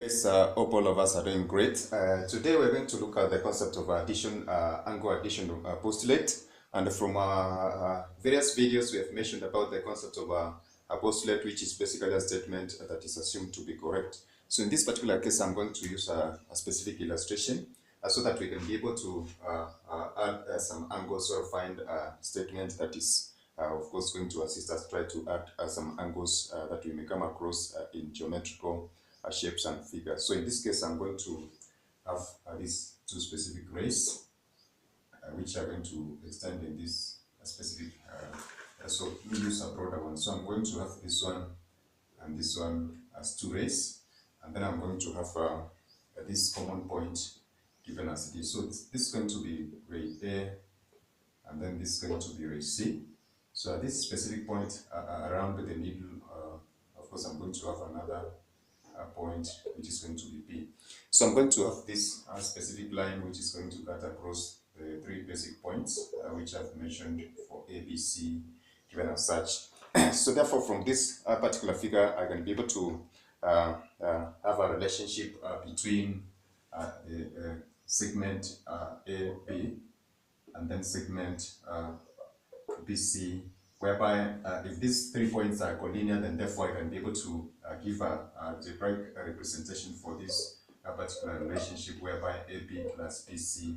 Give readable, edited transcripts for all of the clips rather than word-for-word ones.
Yes, hope all of us are doing great. Today we're going to look at the concept of addition, angle addition postulate. And from various videos we have mentioned about the concept of a postulate, which is basically a statement that is assumed to be correct. So in this particular case, I'm going to use a specific illustration so that we can be able to add some angles or find a statement that is, of course, going to assist us try to add some angles that we may come across in geometrical shapes and figures. So in this case, I'm going to have these two specific rays, which are going to extend in this specific. So let me use a broader one. So I'm going to have this one and this one as two rays, and then I'm going to have this common point given as it is. So this is going to be ray A, and then this is going to be ray C. So at this specific point around the needle, of course, I'm going to have another point which is going to be P. So I'm going to have this specific line which is going to cut across the three basic points which I've mentioned for A, B, C given as such. So therefore from this particular figure I can be able to have a relationship between the segment A, B and then segment BC, whereby if these 3 points are collinear, then therefore I can be able to give a algebraic representation for this particular relationship, whereby AB plus BC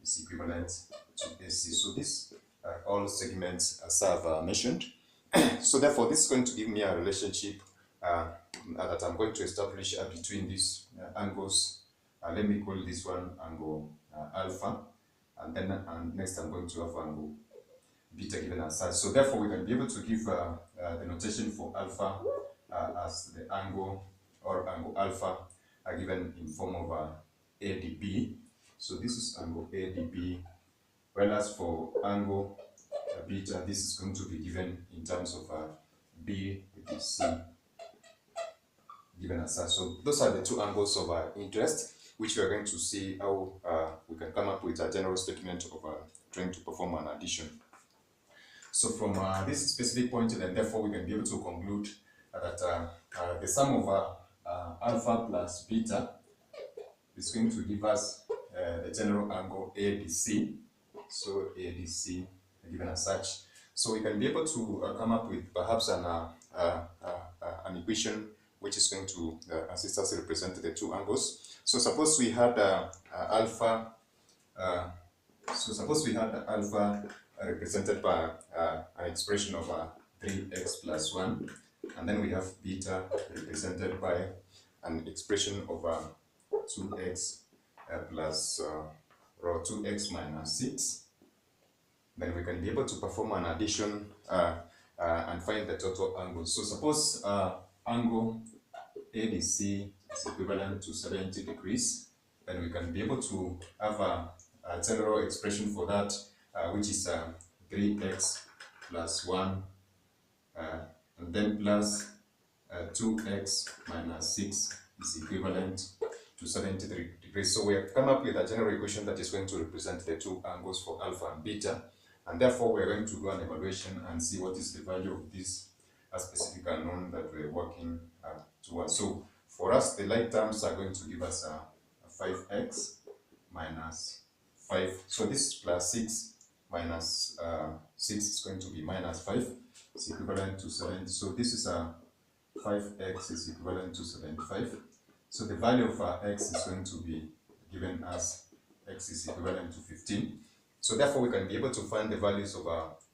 is equivalent to AC. So these all segments as I've mentioned. So therefore this is going to give me a relationship that I'm going to establish between these angles. Let me call this one angle alpha, and then next I'm going to have angle beta given as such. So therefore we can be able to give the notation for alpha as the angle or angle alpha are given in form of ADB. So this is angle ADB, whereas for angle beta, this is going to be given in terms of B with C given as such. So those are the two angles of interest, which we are going to see how we can come up with a general statement of trying to perform an addition. So from this specific point, then therefore we can be able to conclude that the sum of alpha plus beta is going to give us the general angle ADC. So ADC given as such. So we can be able to come up with perhaps an equation which is going to assist us represent the two angles. So suppose we had alpha. Alpha represented by an expression of 3x plus 1, and then we have beta represented by an expression of 2x plus 2x minus 6. Then we can be able to perform an addition and find the total angle. So suppose angle ADC is equivalent to 70 degrees, then we can be able to have a general expression for that, which is 3x plus 1 and then plus 2x minus 6 is equivalent to 70 degrees. So we have come up with a general equation that is going to represent the two angles for alpha and beta, and therefore we are going to do an evaluation and see what is the value of this specific unknown that we're working towards. So for us, the like terms are going to give us 5x minus 5. So this is plus 6 minus 6 is going to be minus 5. It's equivalent to 7. So this is 5x is equivalent to 75. So the value of x is going to be given as x is equivalent to 15. So therefore we can be able to find the values of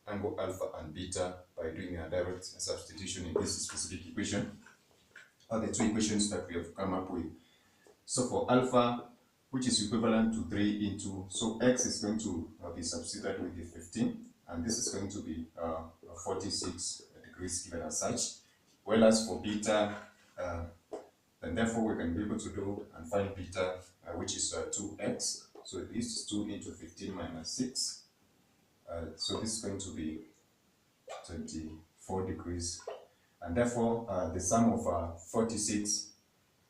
angle alpha and beta by doing a direct substitution in this specific equation, or the two equations that we have come up with. So for alpha, which is equivalent to 3 into, so x is going to be substituted with the 15, and this is going to be 46 degrees given as such. Whereas for beta, then therefore we can be able to do and find beta, which is 2x. So this is 2 into 15 minus 6. So this is going to be 24 degrees. And therefore the sum of 46,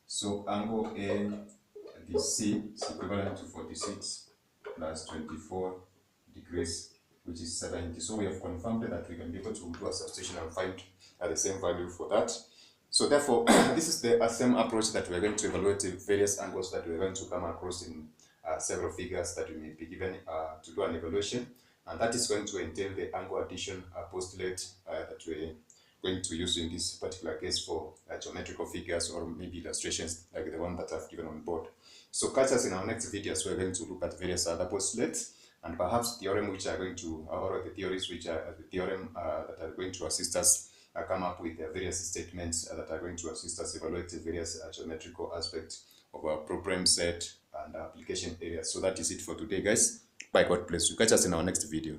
so angle ADC is equivalent to 46 plus 24 degrees, which is 70. So we have confirmed that we can be able to do a substitution and find the same value for that. So therefore, this is the same approach that we're going to evaluate the various angles that we're going to come across in several figures that we may be given to do an evaluation. And that is going to entail the angle addition postulate that we're going to use in this particular case for geometrical figures or maybe illustrations like the one that I've given on board. So catch us in our next videos. We're going to look at various other postulates and perhaps theorem which are going to, or the theories which are the theorem that are going to assist us come up with various statements that are going to assist us evaluate the various geometrical aspects of our problem set and application areas. So that is it for today, guys. Bye. God bless you. Catch us in our next video.